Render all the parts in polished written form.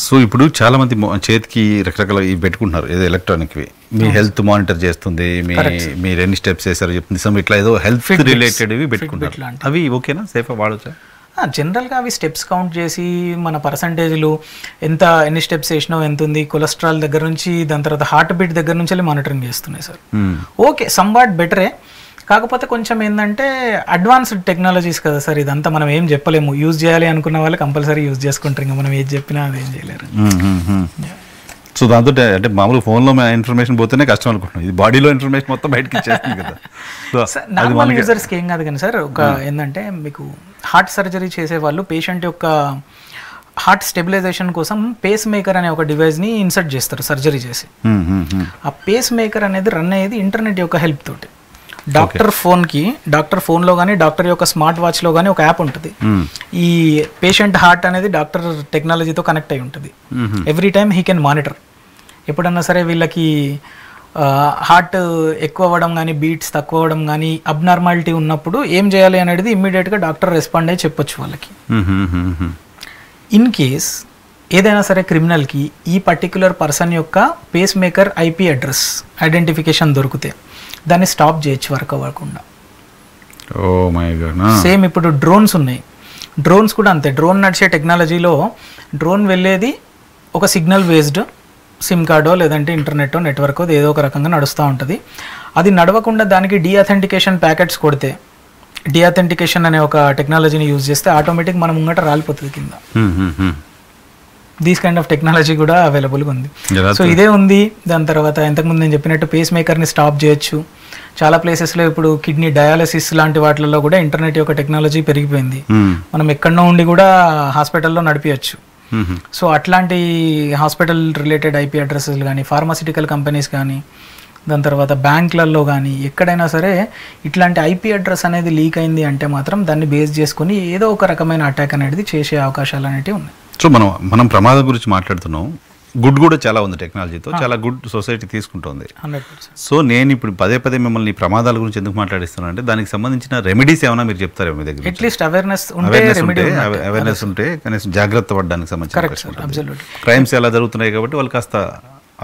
So ఇప్పుడు చాలా మంది చేతికి రకరకాల ఇవి పెట్టుకుంటున్నారు, ఏదో ఎలక్ట్రానిక్వి. మీ హెల్త్ మానిటర్ చేస్తుంది, మీరు ఎన్ని స్టెప్స్ చేశారో చెప్తుంది, సమ్ ఇట్లా ఏదో హెల్త్ రిలేటెడ్ ఇవి పెట్టుకుంటారు. అవి ఓకేనా, సేఫా వాడచ్చా? జనరల్గా అవి స్టెప్స్ కౌంట్ చేసి మన పర్సంటేజ్లు ఎన్ని స్టెప్స్ వేసినావు, ఎంత ఉంది, కొలెస్ట్రాల్ దగ్గర నుంచి దాని తర్వాత హార్ట్ బీట్ దగ్గర నుంచి మానిటరింగ్ చేస్తున్నాయి సార్. ఓకే, సమ్ వాట్ బెటరే. కాకపోతే కొంచెం ఏంటంటే అడ్వాన్స్డ్ టెక్నాలజీస్ కదా సార్, ఇదంతా మనం ఏం చెప్పలేము. యూజ్ చేయాలి అనుకున్న వాళ్ళు కంపల్సరీ యూజ్ చేసుకుంటారు, ఇంకా మనం ఏది చెప్పినా అదేం చేయలేరు. సో దాంతో అంటే మామూలు ఫోన్లో ఇన్ఫర్మేషన్ పోతేనే కష్టం అనుకుంటున్నాం, ఇది బాడీలో ఇన్ఫర్మేషన్ మొత్తం బయటకి ఇచ్చేస్తుంది కదా. నార్మల్ యూజర్స్కి ఏం కాదు కానీ సార్, ఒక ఏంటంటే మీకు హార్ట్ సర్జరీ చేసే వాళ్ళు పేషెంట్ యొక్క హార్ట్ స్టెబిలైజేషన్ కోసం పేస్ మేకర్ అనే ఒక డివైస్ని ఇన్సర్ట్ చేస్తారు సర్జరీ చేసి. ఆ పేస్ మేకర్ అనేది రన్ అయ్యేది ఇంటర్నెట్ యొక్క హెల్ప్ తోటి. డాక్టర్ ఫోన్లో కానీ డాక్టర్ యొక్క స్మార్ట్ వాచ్లో కానీ ఒక యాప్ ఉంటుంది. ఈ పేషెంట్ హార్ట్ అనేది డాక్టర్ టెక్నాలజీతో కనెక్ట్ అయి ఉంటుంది. Every time he can monitor. ఎప్పుడన్నా సరే వీళ్ళకి హార్ట్ ఎక్కువ అవ్వడం కానీ బీట్స్ తక్కువ అవ్వడం కానీ అబ్నార్మాలిటీ ఉన్నప్పుడు ఏం చేయాలి అనేది ఇమ్మీడియట్గా డాక్టర్ రెస్పాండ్ అయ్యి చెప్పొచ్చు వాళ్ళకి. ఇన్ కేస్ ఏదైనా సరే క్రిమినల్కి ఈ పర్టిక్యులర్ పర్సన్ యొక్క pacemaker IP address identification దొరికితే దాన్ని స్టాప్ చేయొచ్చు వర్క్ అవ్వకుండా. సేమ్ ఇప్పుడు డ్రోన్స్ ఉన్నాయి, డ్రోన్స్ కూడా అంతే. డ్రోన్ నడిచే టెక్నాలజీలో డ్రోన్ వెళ్ళేది ఒక సిగ్నల్ బేస్డ్ సిమ్ కార్డో లేదంటే ఇంటర్నెట్టో నెట్వర్కో ఏదో ఒక రకంగా నడుస్తూ ఉంటుంది. అది నడవకుండా దానికి డీఅథెంటికేషన్ ప్యాకెట్స్ కొడితే, డీఅథెంటికేషన్ అనే ఒక టెక్నాలజీని యూజ్ చేస్తే ఆటోమేటిక్ మనం ముంగట రాలిపోతుంది కింద. దీస్ కైండ్ ఆఫ్ టెక్నాలజీ కూడా అవైలబుల్గా ఉంది. సో ఇదే ఉంది. దాని తర్వాత ఇంతకుముందు నేను చెప్పినట్టు పేస్ మేకర్ని స్టాప్ చేయొచ్చు. చాలా ప్లేసెస్లో ఇప్పుడు కిడ్నీ డయాలసిస్ లాంటి వాటిల్లో కూడా ఇంటర్నెట్ యొక్క టెక్నాలజీ పెరిగిపోయింది. మనం ఎక్కడో ఉండి కూడా హాస్పిటల్లో నడిపించచ్చు. సో అట్లాంటి హాస్పిటల్ రిలేటెడ్ ఐపీ అడ్రస్లు కానీ, ఫార్మాసిటికల్ కంపెనీస్ కానీ, దాని తర్వాత బ్యాంకులలో కానీ ఎక్కడైనా సరే ఇట్లాంటి ఐపీ అడ్రస్ అనేది లీక్ అయింది అంటే మాత్రం దాన్ని బేస్ చేసుకుని ఏదో ఒక రకమైన అటాక్ అనేది చేసే అవకాశాలు అనేవి ఉన్నాయి. సో మనం ప్రమాదం గురించి మాట్లాడుతున్నాం. గుడ్ కూడా చాలా ఉంది, టెక్నాలజీతో చాలా గుడ్ సొసైటీ తీసుకుంటుంది. సో నేను ఇప్పుడు పదే మిమ్మల్ని ప్రమాదాల గురించి ఎందుకు మాట్లాడిస్తున్నాను అంటే దానికి సంబంధించిన రెమెడీస్ ఏమైనా మీరు చెప్తారేమో మీ దగ్గర? అట్లీస్ట్ అవేర్నెస్ ఉంటే కనీసం జాగ్రత్త పడడానికి సంబంధించిన క్రైమ్స్ ఎలా జరుగుతున్నాయి కాబట్టి వాళ్ళు కాస్త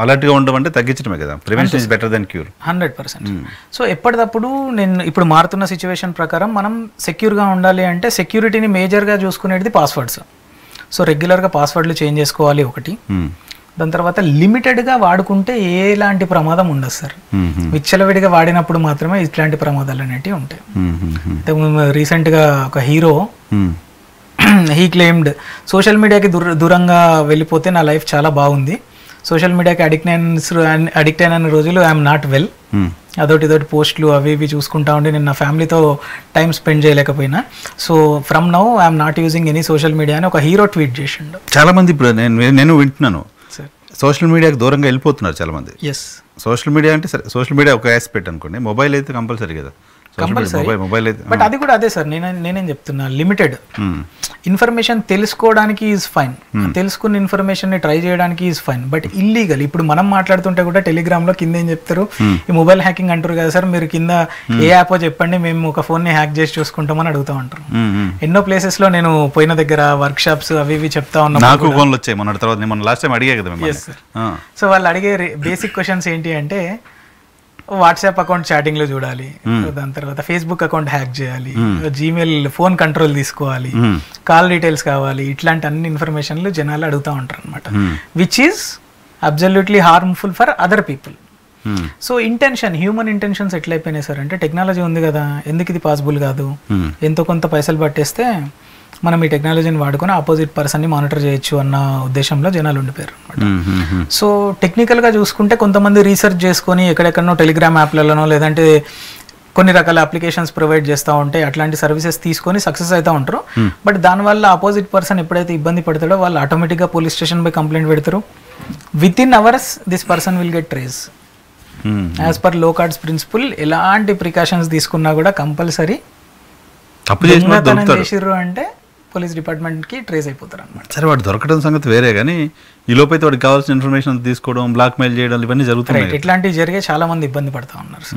అలర్ట్గా ఉండడం అంటే తగ్గించడమే కదా. Prevention is better than cure. 100%. So ఎప్పటికప్పుడు నేను ఇప్పుడు మారుతున్న సిచ్యువేషన్ ప్రకారం మనం సెక్యూర్గా ఉండాలి అంటే సెక్యూరిటీని మేజర్గా చూసుకునేది పాస్వర్డ్స్. సో రెగ్యులర్గా పాస్వర్డ్లు చేంజ్ చేసుకోవాలి ఒకటి. దాని తర్వాత లిమిటెడ్గా వాడుకుంటే ఎలాంటి ప్రమాదం ఉండదు సార్. విచ్చలవిడిగా వాడినప్పుడు మాత్రమే ఇట్లాంటి ప్రమాదాలు అనేటివి ఉంటాయి. రీసెంట్గా ఒక హీరో హీ క్లెయిమ్డ్ సోషల్ మీడియాకి దూరంగా వెళ్ళిపోతే నా లైఫ్ చాలా బాగుంది, సోషల్ మీడియాకి అడిక్ట్ అయిన రోజులు ఐఎమ్ నాట్ వెల్, అదొకటి పోస్టులు అవి ఇవి చూసుకుంటా ఉండి నేను నా ఫ్యామిలీతో టైం స్పెండ్ చేయలేకపోయినా, so from now I'm not using any social media అని ఒక హీరో ట్వీట్ చేసిండు. చాలా మంది ఇప్పుడు నేను వింటున్నాను సోషల్ మీడియాకి దూరంగా వెళ్ళిపోతున్నారు చాలా మంది. ఎస్, సోషల్ మీడియా అంటే సరే, సోషల్ మీడియా ఒక ఆస్పెక్ట్ అనుకోండి, మొబైల్ అయితే కంపల్సరీ కదా. మొబైల్ అయితే బట్ అది కూడా అదే సార్, నేనేం చెప్తున్నా, లిమిటెడ్ ఇన్ఫర్మేషన్ తెలుసుకోవడానికి ఈజ్ ఫైన్, తెలుసుకున్న ఇన్ఫర్మేషన్ ని ట్రై చేయడానికి ఈజ్ ఫైన్, బట్ ఇల్లీగల్. ఇప్పుడు మనం మాట్లాడుతుంటే కూడా టెలిగ్రామ్ లో కింద ఏం చెప్తారు, ఈ మొబైల్ హ్యాకింగ్ అంటారు కదా సార్, మీరు కింద ఏ యాప్ చెప్పండి మేము ఒక ఫోన్ ని హ్యాక్ చేసి చూసుకుంటామని అడుగుతా ఉంటారు. ఎన్నో ప్లేసెస్ లో నేను పోయిన దగ్గర వర్క్ షాప్స్ అవి ఇవి చెప్తా ఉన్నా. నాకు ఫోన్లు వచ్చాయి మొన్న, తర్వాత నేను లాస్ట్ టైం అడిగా కదా. సో వాళ్ళు అడిగే బేసిక్ క్వశ్చన్స్ ఏంటి అంటే వాట్సాప్ అకౌంట్ చాటింగ్ లో చూడాలి, దాని తర్వాత ఫేస్బుక్ అకౌంట్ హ్యాక్ చేయాలి, జీమెయిల్ ఫోన్ కంట్రోల్ తీసుకోవాలి, కాల్ డీటెయిల్స్ కావాలి, ఇట్లాంటి అన్ని ఇన్ఫర్మేషన్లు జనాలు అడుగుతూ ఉంటారు అనమాట, which is absolutely harmful for other people. So human intentions ఎట్లయిపోయినాయి సార్ అంటే, టెక్నాలజీ ఉంది కదా, ఎందుకు ఇది పాసిబుల్ కాదు, ఎంతో కొంత పైసలు పట్టేస్తే మనం ఈ టెక్నాలజీని వాడుకొని ఆపోజిట్ పర్సన్ని మానిటర్ చేయొచ్చు అన్న ఉద్దేశంలో జనాలు ఉండిపోయారు అనమాట. సో టెక్నికల్గా చూసుకుంటే కొంతమంది రీసెర్చ్ చేసుకొని ఎక్కడెక్కడనో టెలిగ్రామ్ యాప్లలోనో లేదంటే కొన్ని రకాల అప్లికేషన్స్ ప్రొవైడ్ చేస్తూ ఉంటే అట్లాంటి సర్వీసెస్ తీసుకొని సక్సెస్ అవుతూ ఉంటారు. బట్ దానివల్ల ఆపోజిట్ పర్సన్ ఎప్పుడైతే ఇబ్బంది పడతాడో వాళ్ళు ఆటోమేటిక్గా పోలీస్ స్టేషన్ పై కంప్లైంట్ పెడతారు. With in hours this person will get trace. As per లో కార్డ్స్ ప్రిన్సిపల్ ఎలాంటి ప్రికాషన్స్ తీసుకున్నా కూడా కంపల్సరీ చేసిర్రు అంటే పోలీస్ డిపార్ట్మెంట్ కి ట్రేస్ అయిపోతారు అనమాట. సరే, వాడు దొరకడం సంగతి వేరే, కానీ ఈ లోపైతే వాడికి కావాల్సిన ఇన్ఫర్మేషన్ తీసుకోవడం, బ్లాక్ మెయిల్ చేయడం ఇవన్నీ జరుగుతున్నాయి. ఇట్లాంటివి జరిగే చాలా మంది ఇబ్బంది పడతా ఉన్నారు.